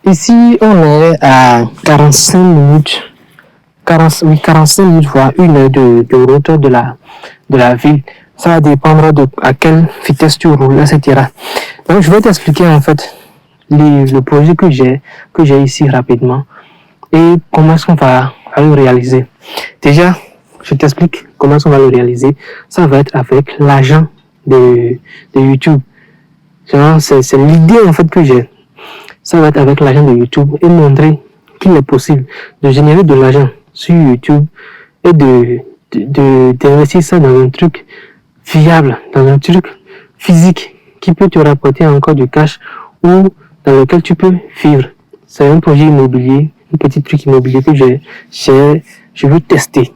Ici, on est à 45 minutes, 45 minutes, voire 1 heure de route de la ville. Ça va dépendre de à quelle vitesse tu roules, etc. Donc, je vais t'expliquer en fait le projet que j'ai ici rapidement et comment est-ce qu'on va le réaliser. Déjà, je t'explique comment est-ce qu'on va le réaliser. Ça va être avec l'agent de YouTube. C'est l'idée en fait que j'ai. Ça va être avec l'agent de YouTube et montrer qu'il est possible de générer de l'argent sur YouTube et d'investir ça dans un truc fiable, dans un truc physique qui peut te rapporter encore du cash ou dans lequel tu peux vivre. C'est un projet immobilier, un petit truc immobilier que je veux tester.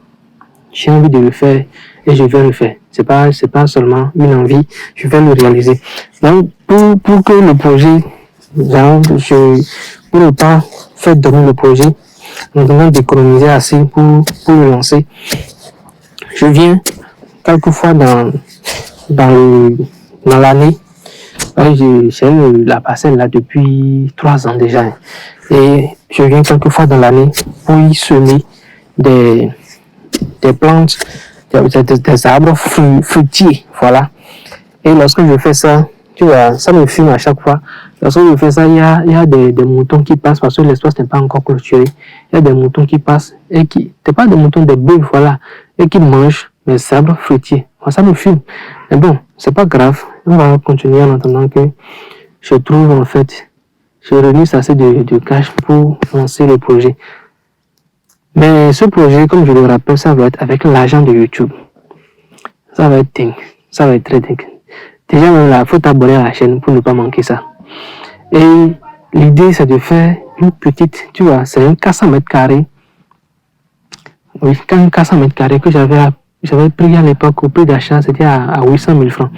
J'ai envie de le faire et je vais le faire. C'est pas seulement une envie, je vais le réaliser. Donc, pour que le projet, pour ne pas faire donner le projet, en demande d'économiser assez pour le lancer, je viens quelquefois dans l'année. J'ai la parcelle là depuis 3 ans déjà. Et je viens quelquefois dans l'année pour y semer des plantes, des arbres fruitiers. Voilà. Et lorsque je fais ça, tu vois, ça me fume à chaque fois. Lorsque je fais ça, il y a des moutons qui passent parce que l'espace n'est pas encore clôturé. Il y a des moutons qui passent et c'est pas des moutons, des bœufs, voilà, et qui mangent mes arbres fruitiers. Ça me fume. Mais bon, c'est pas grave. On va continuer en attendant que je trouve en fait, je réunisse assez de cash pour lancer le projet. Mais ce projet, comme je le rappelle, ça va être avec l'argent de YouTube. Ça va être dingue. Ça va être très dingue. Déjà, même là, il faut t'abonner à la chaîne pour ne pas manquer ça. Et l'idée, c'est de faire une petite, tu vois, c'est un 400 mètres carrés. Oui, un 400 mètres carrés que j'avais pris à l'époque au prix d'achat, c'était à 800 000 francs.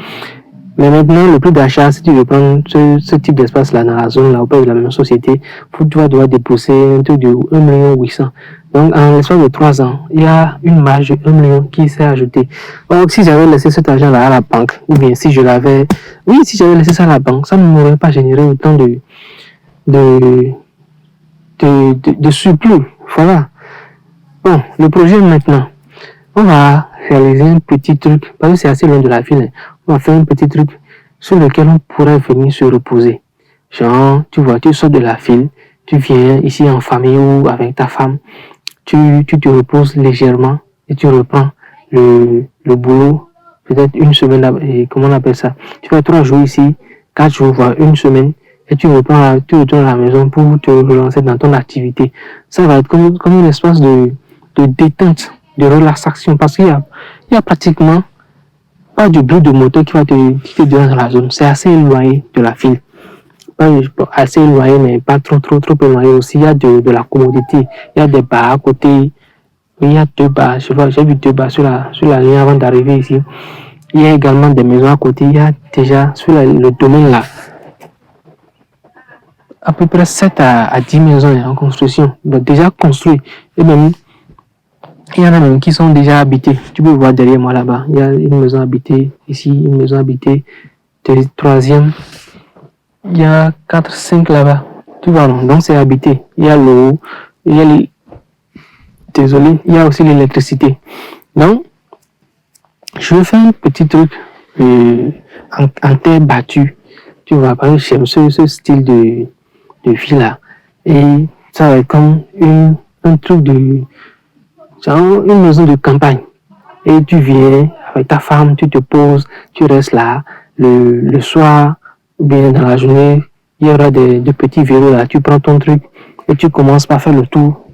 Mais maintenant, le prix d'achat, si tu veux prendre ce type d'espace-là dans la zone, là, auprès de la même société, tu vas devoir déposer un truc de 1 800 000. Donc, en l'espace de 3 ans, il y a une marge de 1 million qui s'est ajoutée. Donc, si j'avais laissé cet argent-là à la banque, ou bien si j'avais laissé ça à la banque, ça ne m'aurait pas généré autant de surplus. Voilà. Bon, le projet maintenant, on va réaliser un petit truc, parce que c'est assez loin de la ville. On va faire un petit truc sur lequel on pourrait venir se reposer. Genre, tu vois, tu sors de la ville, tu viens ici en famille ou avec ta femme, tu te reposes légèrement et tu reprends le boulot, peut-être une semaine, et comment on appelle ça? Tu fais 3 jours ici, 4 jours, voire une semaine, et tu retournes à la maison pour te relancer dans ton activité. Ça va être comme un espace de détente, de relaxation, parce qu'il y a pratiquement pas de bruit de moteur qui te dérange dans la zone. C'est assez éloigné de la ville. Pas assez éloigné, mais pas trop éloigné aussi. Il y a de la commodité. Il y a des bars à côté. Il y a 2 bars. J'ai vu 2 bars sur la ligne avant d'arriver ici. Il y a également des maisons à côté. Il y a déjà sur le domaine là à peu près 7 à 10 maisons en construction. Donc déjà construites. Et même il y en a même qui sont déjà habités. Tu peux voir derrière moi là-bas. Il y a une maison habitée. Ici, une maison habitée. Troisième. Il y a 4, 5 là-bas. Tu vois, non? Donc c'est habité. Il y a l'eau. Il y a Désolé. Il y a aussi l'électricité. Donc, je vais faire un petit truc en terre battue. Tu vois, parce que j'aime ce style de vie là. Et ça va être comme un truc genre une maison de campagne. Et tu viens avec ta femme, tu te poses, tu restes là. Le soir, ou bien dans la journée, il y aura des petits vélos là. Tu prends ton truc et tu commences par faire le tour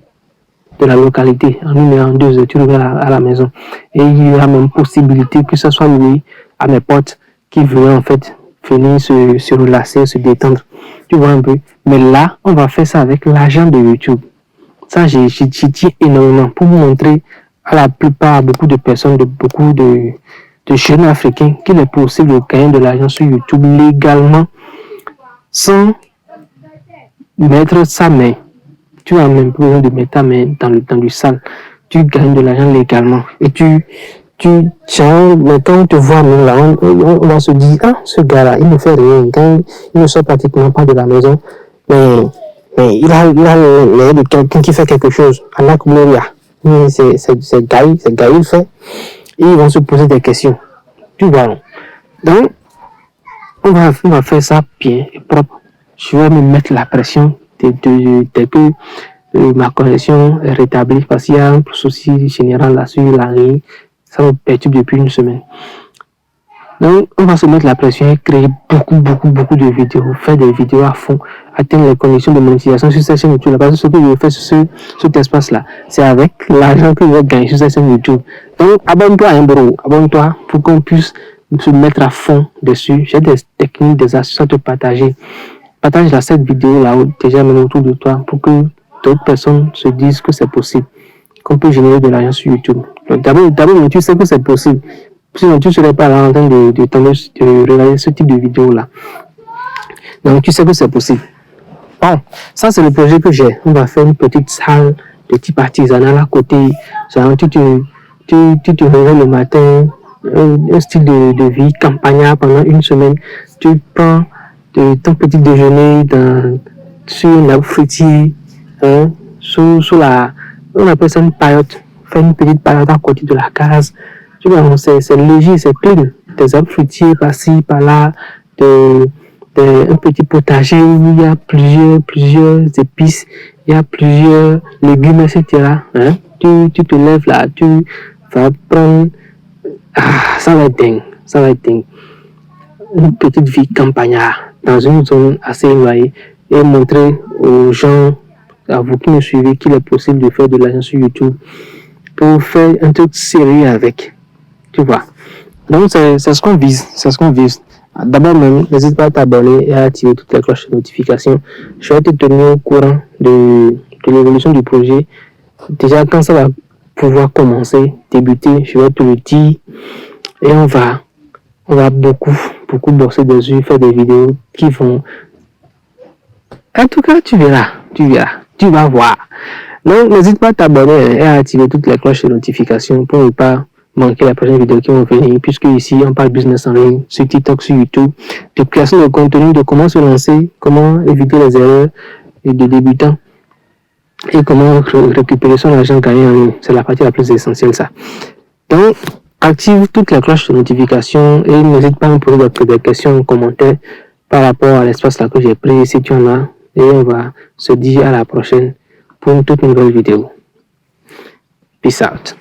de la localité. En 1 heure, en 2 heures, tu reviens à la maison. Et il y aura même possibilité que ce soit loué à mes potes qui veulent en fait venir se relaxer, se détendre. Tu vois un peu. Mais là, on va faire ça avec l'argent de YouTube. Ça, j'y tiens énormément pour vous montrer à la plupart, beaucoup de personnes, beaucoup de jeunes africains, qu'il est possible de gagner de l'argent sur YouTube légalement sans mettre sa main. Tu as même besoin de mettre ta main dans du sale. Tu gagnes de l'argent légalement. Et mais quand on te voit même là, on va se dire, ah, ce gars-là, il ne fait rien. Il ne sort pratiquement pas de la maison. Mais Mais il a l'air de quelqu'un qui fait quelque chose. Allah Gloria. C'est Gaï, il fait. Et ils vont se poser des questions. Tu vois, non? Donc, on va faire ça bien et propre. Je vais me mettre la pression dès que ma connexion est rétablie parce qu'il y a un souci général là sur la ligne. Ça me perturbe depuis une semaine. Donc, on va se mettre la pression et créer beaucoup de vidéos, faire des vidéos à fond, atteindre les conditions de monétisation sur cette chaîne YouTube. Parce que ce que je vais faire sur cet espace-là, c'est avec l'argent que je vais gagner sur cette chaîne YouTube. Donc, abonne-toi, hein, bro, abonne-toi pour qu'on puisse se mettre à fond dessus. J'ai des techniques, des astuces à te partager. Partage cette vidéo-là déjà même autour de toi pour que d'autres personnes se disent que c'est possible, qu'on peut générer de l'argent sur YouTube. Donc, d'abord, tu sais que c'est possible. Sinon, tu ne serais pas là en train de regarder ce type de vidéo-là. Donc, tu sais que c'est possible. Bon, ça, c'est le projet que j'ai. On va faire une petite salle de type artisanal à côté. Genre, tu te réveilles le matin, un style de vie campagnard pendant une semaine. Tu prends ton petit déjeuner sur une nappe fruitière, hein, sous la... On appelle ça une paillote. Faire une petite paillote à côté de la case. C'est léger, c'est clean. Des arbres fruitiers par-ci, par-là, un petit potager où il y a plusieurs épices, il y a plusieurs légumes, etc. Hein? Tu te lèves là, tu vas prendre... Ah, ça va être dingue. Une petite vie campagnard dans une zone assez éloignée et montrer aux gens, à vous qui me suivez, qu'il est possible de faire de l'argent sur YouTube pour faire un truc sérieux avec. Tu vois. Donc, c'est ce qu'on vise. D'abord même, n'hésite pas à t'abonner et à activer toutes les cloches de notification. Je vais te tenir au courant de l'évolution du projet. Déjà, quand ça va pouvoir débuter, je vais te le dire. Et on va beaucoup bosser dessus, faire des vidéos qui vont... En tout cas, tu verras. Tu vas voir. Donc, n'hésite pas à t'abonner et à activer toutes les cloches de notification pour ne pas manquer la prochaine vidéo qui va venir, puisque ici on parle business en ligne sur TikTok, sur YouTube, de création de contenu, de comment se lancer, comment éviter les erreurs de débutants et comment récupérer son argent gagné en ligne. C'est la partie la plus essentielle, ça. Donc, active toutes les cloches de notification et n'hésite pas à me poser des questions en commentaire par rapport à l'espace là que j'ai pris si tu en as, et on va se dire à la prochaine pour une toute nouvelle vidéo. Peace out.